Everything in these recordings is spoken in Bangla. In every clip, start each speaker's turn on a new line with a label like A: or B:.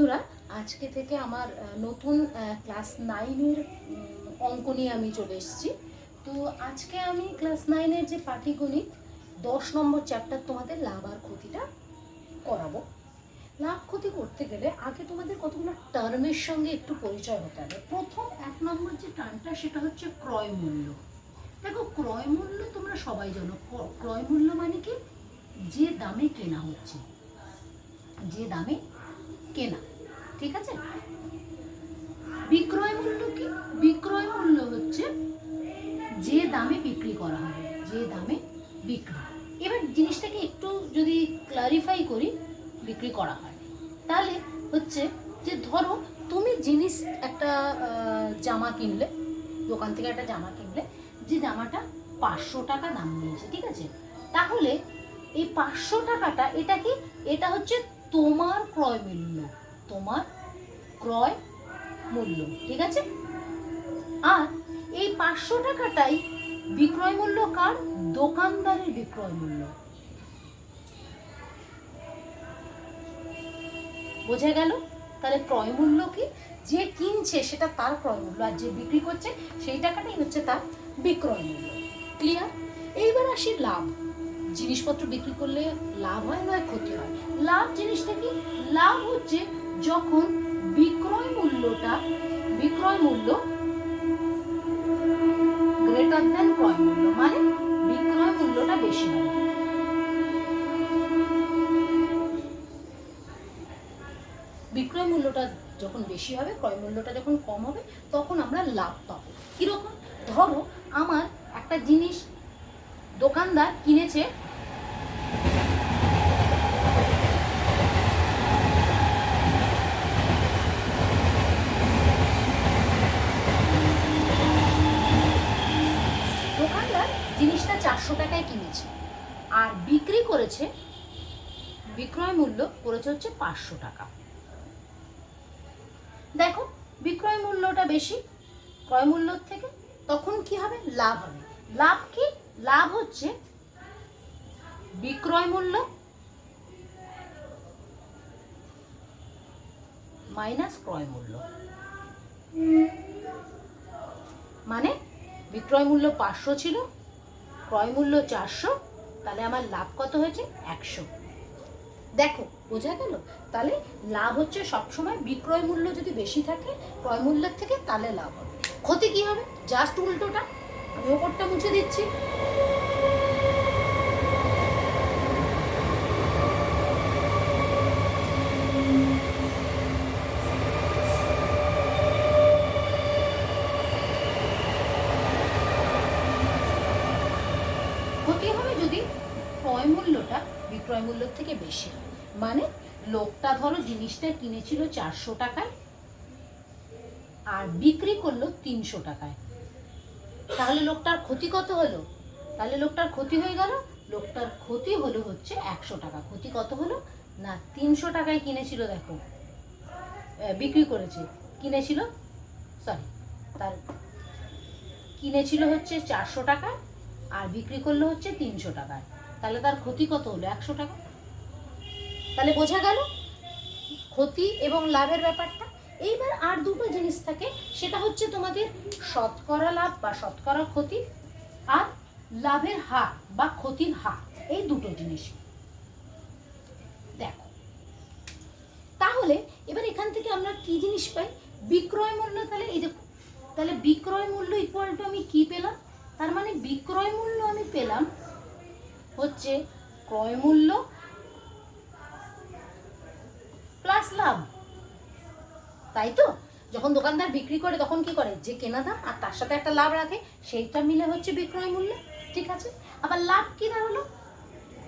A: বন্ধুরা, আজকে থেকে আমার নতুন ক্লাস 9-এর অঙ্ক নিয়ে আমি চলে এসেছি। তো আজকে আমি ক্লাস 9-এর যে পাটিগণিত 10 নম্বর চ্যাপ্টার তোমাদের লাভ আর ক্ষতিটা করাবো। লাভ ক্ষতি করতে গেলে আগে তোমাদের কতগুলো টার্মের সঙ্গে একটু পরিচয় হতে হবে। প্রথম 1 নম্বর যে টার্মটা সেটা হচ্ছে ক্রয় মূল্য। দেখো, ক্রয় মূল্য তোমরা সবাই জানো। ক্রয় মূল্য মানে কি? যে দামে কেনা হচ্ছে, যে দামে কেনা, ঠিক আছে। বিক্রয় মূল্য কি? বিক্রয় মূল্য হচ্ছে যে দামে বিক্রি করা হবে, যে দামে বিক্রি। এবার জিনিসটাকে একটু যদি ক্লারিফাই করি, বিক্রি করা হয় তাহলে হচ্ছে যে ধরো তুমি জিনিস একটা জামা কিনলে, দোকান থেকে একটা জামা কিনলে, যে জামাটা 500 টাকা দাম নিয়েছে, ঠিক আছে। তাহলে এই 500 টাকাটা এটা কি? এটা হচ্ছে তোমার ক্রয় মূল্য, তোমার ক্রয় মূল্য, ঠিক আছে। আর এই 500 টাকাটাই বিক্রয় মূল্য কার? দোকানদারের বিক্রয় মূল্য। বোঝা গেল? তাহলে ক্রয় মূল্য কি? যে কিনছে সেটা তার ক্রয় মূল্য, আর যে বিক্রি করছে সেই টাকাটাই হচ্ছে তার বিক্রয় মূল্য। ক্লিয়ার? এইবার আসি লাভ। জিনিসপত্র বিক্রি করলে লাভ হয় নয় ক্ষতি হয়। লাভ জিনিসটা কি? লাভ হচ্ছে যখন বিক্রয় মূল্য গ্রেটার দেন ক্রয় মূল্য, মানে বিক্রয় মূল্যটা বেশি হবে। বিক্রয় মূল্যটা যখন বেশি হবে, ক্রয় মূল্যটা যখন কম হবে, তখন আমরা লাভ পাবো। কিরকম? ধরো আমার একটা জিনিস দোকানদার কিনেছে জিনিসটা 400 টাকায় কিনেছে, আর বিক্রি করেছে, বিক্রয় মূল্য করেছে হচ্ছে 500 টাকা। দেখো, বিক্রয় মূল্যটা বেশি ক্রয় মূল্যর থেকে, তখন কি হবে? লাভ হবে। লাভ কি? লাভ হচ্ছে বিক্রয় মূল্য মাইনাস ক্রয় মূল্য। মানে বিক্রয় মূল্য 500 ছিল, ক্রয় মূল্য 400, তাহলে আমার লাভ কত হয়েছে? 100। দেখো, বোঝা গেল? তাহলে লাভ হচ্ছে সবসময় বিক্রয় মূল্য যদি বেশি থাকে ক্রয় মূল্যের থেকে, তাহলে লাভ হবে। ক্ষতি কি হবে? জাস্ট উল্টোটা। আমি ওপরটা মুছে দিচ্ছি। ক্ষতি হবে যদি ক্রয় মূল্যটা বিক্রয় মূল্যের থেকে বেশি হয়। মানে লোকটা ধরো জিনিসটা কিনেছিল 400 টাকায় আর বিক্রি করলো 300 টাকায়, তাহলে লোকটার ক্ষতি কত হলো? তাহলে লোকটার ক্ষতি হয়ে গেল, লোকটার ক্ষতি হলো হচ্ছে 100 টাকা। ক্ষতি কত হলো? না, 300 টাকায় কিনেছিল, দেখো বিক্রি করেছে, কিনেছিল, সরি, তার কিনেছিল হচ্ছে 400 টাকায় আর বিক্রি করলো হচ্ছে 300 টাকায়, তাহলে তার ক্ষতি কত হলো? 100 টাকা। তাহলে বোঝা গেল ক্ষতি এবং লাভের ব্যাপারটা। এইবার আর দুটো জিনিস থাকে, সেটা হচ্ছে তোমাদের শতকরা লাভ বা শতকরা ক্ষতি, আর লাভের হার বা ক্ষতির হার। এই দুটো জিনিস দেখো। তাহলে এবার এখান থেকে আমরা কি জিনিস পাই? বিক্রয় মূল্য। তাহলে এই দেখো, তাহলে বিক্রয় মূল্য ইকুয়াল টু আমি কি পেলাম? তার মানে বিক্রয় মূল্য আমি পেলাম হচ্ছে ক্রয় মূল্য প্লাস লাভ, তাই তো? যখন দোকানদার বিক্রি করে তখন কি করে? যে কেনা দাম আর তার সাথে একটা লাভ রাখে, সেইটা মিলে হচ্ছে বিক্রয় মূল্য, ঠিক আছে। আবার লাভ কি দাঁড়ালো?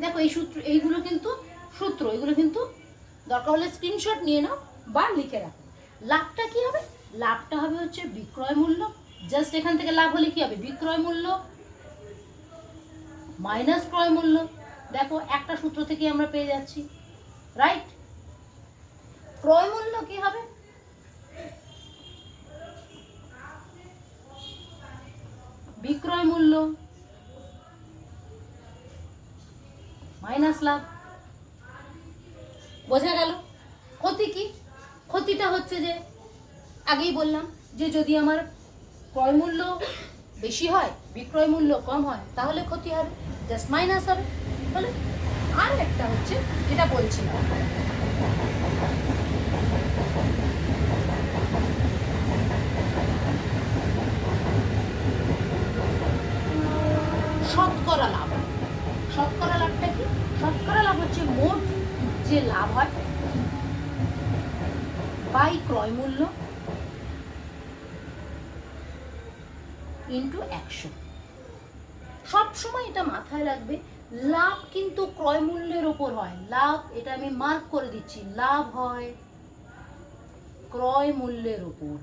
A: দেখো, এই সূত্র, এইগুলো কিন্তু সূত্র, এগুলো কিন্তু দরকার হলে স্ক্রিনশট নিয়ে নাও বা লিখে রাখো। লাভটা কি হবে? লাভটা হবে হচ্ছে বিক্রয় মূল্য, জাস্ট এখান থেকে লাভ হলে কি হবে? বিক্রয় মূল্য মাইনাস ক্রয় মূল্য। দেখো, একটা সূত্র থেকে আমরা পেয়ে যাচ্ছি, রাইট? ক্রয় মূল্য কি হবে? বিক্রয় মূল্য মাইনাস লাভ। বোঝা গেল? ক্ষতি কি? ক্ষতিটা হচ্ছে যে আগেই বললাম যে যদি আমার ক্রয় মূল্য বেশি হয় বিক্রয় মূল্য কম হয় তাহলে ক্ষতি হবে, জাস্ট মাইনাস হবে। তাহলে আর একটা হচ্ছে যেটা বলছিলাম, শতকরা লাভ। শতকরা লাভটা কি? শতকরা লাভ হচ্ছে মোট যে লাভ হয় বাই ক্রয় মূল্য ইন্টু 100। সবসময় এটা মাথায় রাখবে, লাভ কিন্তু ক্রয় মূল্যের ওপর হয়। লাভ, এটা আমি মার্ক করে দিচ্ছি, লাভ হয় ক্রয় মূল্যের ওপর।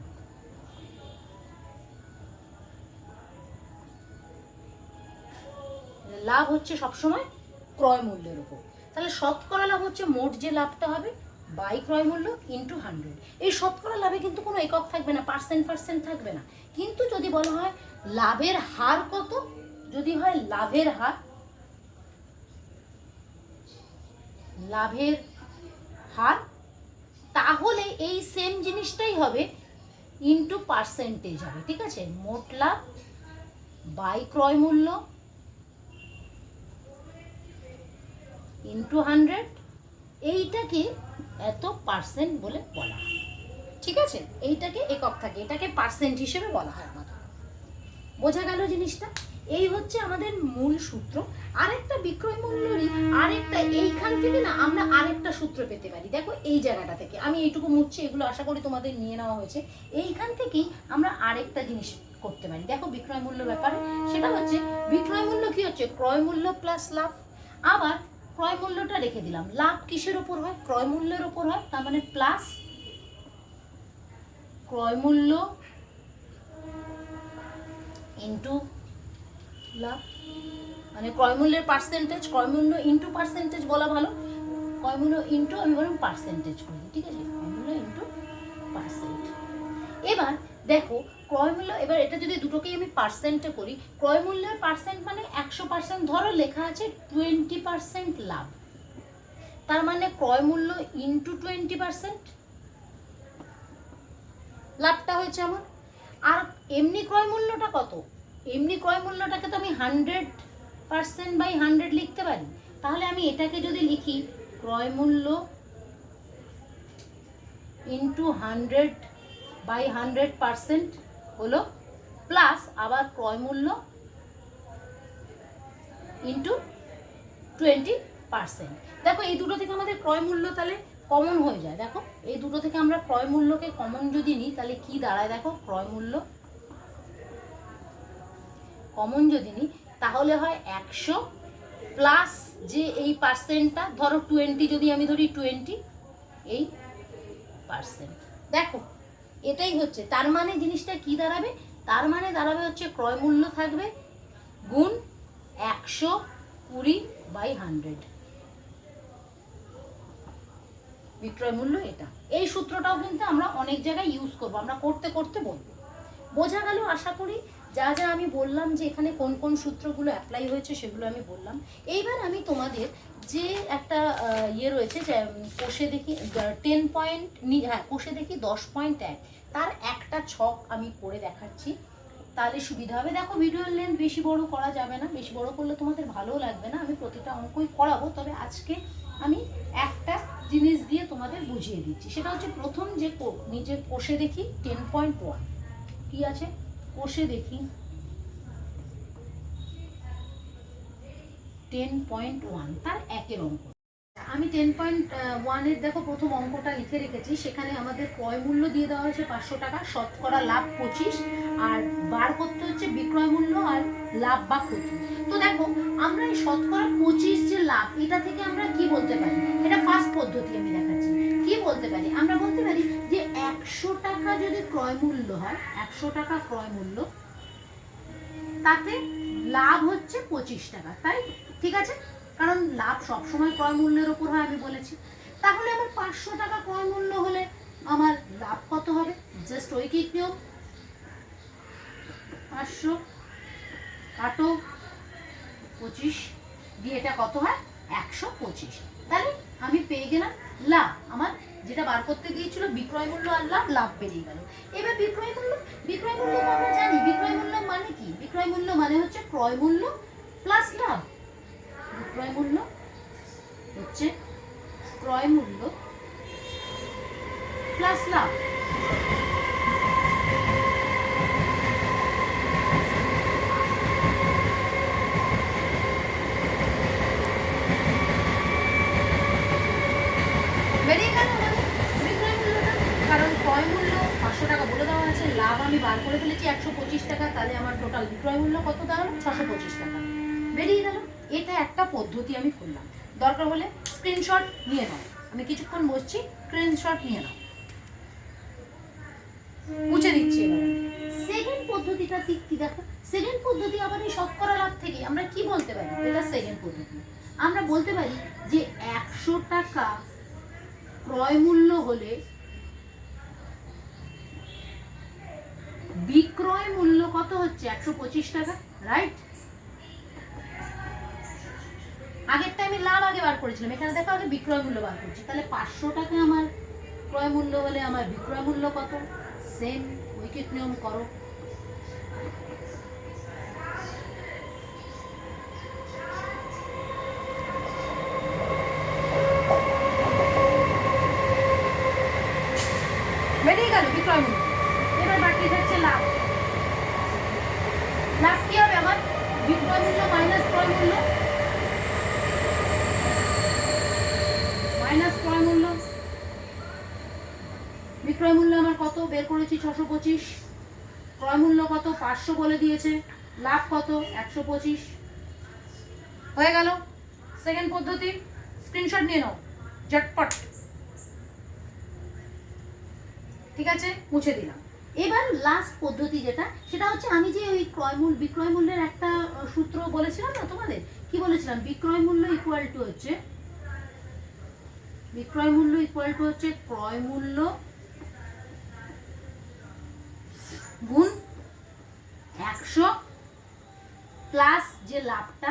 A: লাভ হচ্ছে সবসময় ক্রয় মূল্যের উপর। তাহলে শতকরা লাভ হচ্ছে মোট যে লাভটা হবে বাই ক্রয় মূল্য ইন্টু 100। এই শতকরা লাভে কিন্তু কোনো একক থাকবে না, পার্সেন্ট থাকবে না। কিন্তু যদি বলা হয় লাভের হার কত, যদি হয় লাভের হার, লাভের হার, তাহলে এই সেম জিনিসটাই হবে ইন্টু পার্সেন্টেজ হবে। ঠিক আছে, মোট লাভ বাই ক্রয় মূল্য ইন্টু 100, এইটাকে এত পার্সেন্ট বলে বলা হয়। ঠিক আছে, এইটাকে একক থাকে, এটাকে পার্সেন্ট হিসেবে বলা হয় আমাদের। বোঝা গেল জিনিসটা? এই হচ্ছে আমাদের মূল সূত্র। আরেকটা বিক্রয় মূল্যরই আরেকটা, এইখান থেকে না আমরা আরেকটা সূত্র পেতে পারি। দেখো এই জায়গাটা থেকে আমি এইটুকু মুছছি, এগুলো আশা করি তোমাদের নিয়ে নেওয়া হয়েছে। এইখান থেকেই আমরা আরেকটা জিনিস করতে পারি। দেখো বিক্রয় মূল্য ব্যাপারে, সেটা হচ্ছে বিক্রয় মূল্য কি হচ্ছে ক্রয় মূল্য প্লাস লাভ। আবার ক্রয় মূল্যটা রেখে দিলাম, লাভ কিসের উপর হয়? ক্রয় মূল্যের উপর হয়, তার মানে প্লাস ক্রয় মূল্য ইন্টু লাভ, মানে ক্রয় মূল্যের পার্সেন্টেজ, ক্রয় মূল্য ইন্টু পার্সেন্টেজ বলা ভালো, ক্রয় মূল্য ইন্টু আমি বললাম পার্সেন্টেজ করি। ঠিক আছে, ক্রয় মূল্য ইন্টু পার্সেন্ট। এবার দেখো ক্রয় মূল্য, এবার এটা যদি দুটোকেই আমি পার্সেন্টে করি, ক্রয় মূল্যের পার্সেন্ট মানে 100%, ধরো লেখা আছে 20% লাভ, তার মানে ক্রয় মূল্য ইন্টু 20% লাভটা হয়েছে আমার। আর এমনি ক্রয় মূল্যটা কত? এমনি ক্রয় মূল্যটাকে তো আমি 100% বাই 100 লিখতে পারি। তাহলে আমি এটাকে যদি লিখি ক্রয় মূল্য ইন্টু 100 বাই 100% হলো প্লাস আবার ক্রয় মূল্য ইন্টু 20%। দেখো এই দুটো থেকে আমাদের ক্রয় মূল্য তাহলে কমন হয়ে যায়। দেখো এই দুটো থেকে আমরা ক্রয় মূল্যকে কমন যদি নিই তাহলে কি দাঁড়ায়, দেখো ক্রয় মূল্য কমন যদি নিই তাহলে হয় 100 প্লাস যে এই পার্সেন্টটা, ধরো 20 যদি আমি ধরি 20 এই পার্সেন্ট। দেখো এটাই হচ্ছে, তার মানে জিনিসটা কি দাঁড়াবে? তার মানে দাঁড়াবে হচ্ছে ক্রয় মূল্য থাকবে গুণ 120 বাই 100, বিক্রয় মূল্য এটা। এই সূত্রটাও কিন্তু আমরা অনেক জায়গায় ইউজ করবো, আমরা করতে করতে বলবো। বোঝা গেল আশা করি? যা যা আমি বললাম যে এখানে কোন কোন সূত্রগুলো অ্যাপ্লাই হয়েছে সেগুলো আমি বললাম। এইবার আমি তোমাদের যে একটা ইয়ে রয়েছে যে কোষে দেখি 10 পয়েন্ট, হ্যাঁ কোষে দেখি 10.1, তার একটা ছক আমি করে দেখাচ্ছি, তাহলে সুবিধা হবে। দেখো ভিডিওর লেন্থ বেশি বড় করা যাবে না, বেশি বড় করলে তোমাদের ভালো লাগবে না। আমি প্রতিটা অঙ্কই করাবো, তবে আজকে আমি একটা জিনিস দিয়ে তোমাদের বুঝিয়ে দিচ্ছি। সেটা হচ্ছে প্রথম যে নিচে কোষে দেখি 10.1 কি আছে, কোষে দেখি 10.1 তার একের অঙ্ক। আমি 10.1 এর দেখো প্রথম অঙ্কটা লিখে রেখেছি। সেখানে আমাদের ক্রয় মূল্য দিয়ে দেওয়া হয়েছে 500 টাকা, শতকরা লাভ 25, আর বার করতে হচ্ছে বিক্রয় মূল্য আর লাভ বা ক্ষতি। তো দেখো আমরা এই শতকরা 25 যে লাভ, এটা থেকে আমরা কি বলতে পারি? এটা ফার্স্ট পদ্ধতি আমি দেখাচ্ছি। কি বলতে পারি? আমরা বলতে পারি যে 100 টাকা যদি ক্রয় মূল্য হয়, 100 টাকা ক্রয় মূল্য, তাতে লাভ হচ্ছে 25 টাকা, তাই? ঠিক আছে, কারণ লাভ সবসময় ক্রয় মূল্যের উপর হয় আমি বলেছি। তাহলে আমার 500 টাকা ক্রয় মূল্য হলে আমার লাভ কত হবে? জাস্ট ঐকিক নিয়ম, 500 কাটো 25 দিয়ে এটা কত হয়? 125। তাহলে আমি পেয়ে গেলাম লাভ, আমার যেটা বার করতে দিয়েছিল বিক্রয় মূল্য আর লাভ, লাভ বেরিয়ে গেল। এবার বিক্রয় মূল্য তো আমরা জানি বিক্রয় মূল্য মানে কি। বিক্রয় মূল্য মানে হচ্ছে ক্রয় মূল্য প্লাস লাভ। বিক্রয় মূল্য হচ্ছে ক্রয় মূল্য প্লাস লাভ। বেরিয়ে গেল আমাদের বিক্রয় মূল্যটা, কারণ ক্রয় মূল্য 500 টাকা বলে দেওয়া আছে, লাভ আমি বার করে ফেলেছি 125 টাকা, তাহলে আমার টোটাল বিক্রয় মূল্য কত দাঁড়ালো 625 টাকা, বেরিয়ে গেল। এটা একটা পদ্ধতি আমি করলাম, দরকার হলে স্ক্রিনশট নিয়ে নাও, আমি কিছুক্ষণ বসছি, স্ক্রিনশট নিয়ে নাও, মুছে দিচ্ছি। এবার সেকেন্ড পদ্ধতিটা কি দেখো, সেকেন্ড পদ্ধতি আবার এই শতকরা লাভ থেকে আমরা কি বলতে পারি, এটা সেকেন্ড পদ্ধতি। আমরা বলতে পারি যে 100 টাকা ক্রয় মূল্য হলে বিক্রয় মূল্য কত হচ্ছে 125 টাকা, রাইট? আগেরটা আমি লাভ আগে বার করেছিলাম, এখানে দেখো আগে বিক্রয় মূল্য বার করছি, তাহলে 500 টাকা আমার ক্রয় মূল্য হলে আমার বিক্রয় মূল্য কত, সেম উইকেট নিয়ম করো। বেরিয়ে গেল বিক্রয় মূল্য। এবার বাকি থাকছে লাভ। লাভ কি হবে আমার, বিক্রয় মূল্য মাইনাস ক্রয় মূল্য, মাইনাস ক্রয় মূল্য। বিক্রয় মূল্য আমার কত বের করেছি 625, ক্রয় মূল্য কত 500 বলে দিয়েছে, লাভ কত 125, হয়ে গেল। সেকেন্ড পদ্ধতি স্ক্রিনশট নিয়ে নাও ঝটপট, ঠিক আছে, মুছে দিলাম। এবার লাস্ট পদ্ধতি যেটা, সেটা হচ্ছে আমি যে ওই বিক্রয় মূল্যের একটা সূত্র বলেছিলাম না তোমাদের, কি বলেছিলাম, বিক্রয় মূল্য ইকুয়াল টু হচ্ছে ক্রয় মূল্য গুণ 100 প্লাস যে লাভটা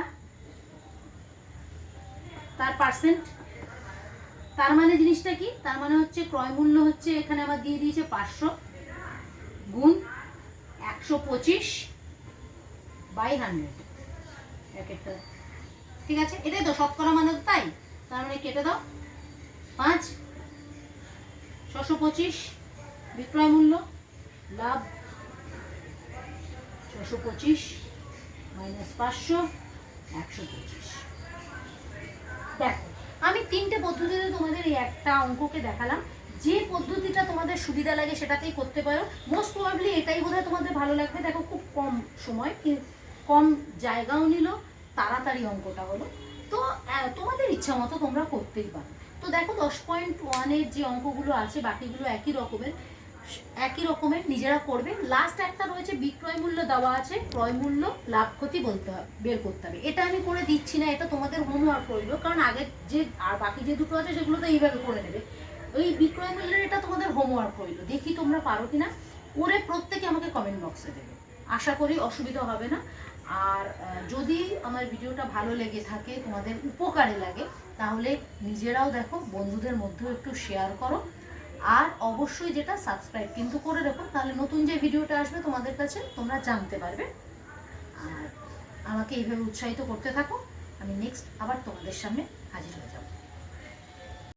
A: তার পার্সেন্ট। তার মানে জিনিসটা কি, তার মানে হচ্ছে ক্রয় মূল্য হচ্ছে এখানে আমার দিয়ে দিয়েছে 500 গুণ 125 বাই 100, ব্র্যাকেটটা, ঠিক আছে, এটাই তো শতকরা মানে তাই, তার মানে কেটে দাও 5, 625 বিক্রয় মূল্য, লাভ 625 মাইনাস 500 125। দেখো আমি তিনটে পদ্ধতিতে তোমাদের এই একটা অঙ্ককে দেখালাম, যে পদ্ধতিটা তোমাদের সুবিধা লাগে সেটাতেই করতে পারো। মোস্ট প্রবাবলি এটাই বোধহয় তোমাদের ভালো লাগবে। দেখো খুব কম সময়, কম জায়গাও নিল, তাড়াতাড়ি অঙ্কটা হলো, তো তোমাদের ইচ্ছা মতো তোমরা করতেই পারো। তো দেখো 10.1-এর যে অঙ্কগুলো আছে বাকিগুলো একই রকমের নিজেরা করবে। লাস্ট একটা রয়েছে বিক্রয় মূল্য দেওয়া আছে, ক্রয় মূল্য লাভ ক্ষতি বলতে হবে, বের করতে হবে। এটা আমি করে দিচ্ছি না, এটা তোমাদের হোমওয়ার্ক রইল, কারণ আগের যে আর বাকি যে দুটো আছে সেগুলো তো এইভাবে করে নেবে। ওই বিক্রয় মূল্যের এটা তোমাদের হোমওয়ার্ক রইল, দেখি তোমরা পারো কিনা, করে প্রত্যেকে আমাকে কমেন্ট বক্সে দেবে, আশা করি অসুবিধা হবে না। আর যদি আমার ভিডিওটা ভালো লেগে থাকে, তোমাদের উপকারে লাগে, তাহলে নিজেরাও দেখো, বন্ধুদের মধ্যেও একটু শেয়ার করো, আর অবশ্যই যেটা সাবস্ক্রাইব কিন্তু করে রেখো, তাহলে নতুন যে ভিডিওটা আসবে তোমাদের কাছে তোমরা জানতে পারবে। আর আমাকে এইভাবে উৎসাহিত করতে থাকো, আমি নেক্সট আবার তোমাদের সামনে হাজির হয়ে যাবো।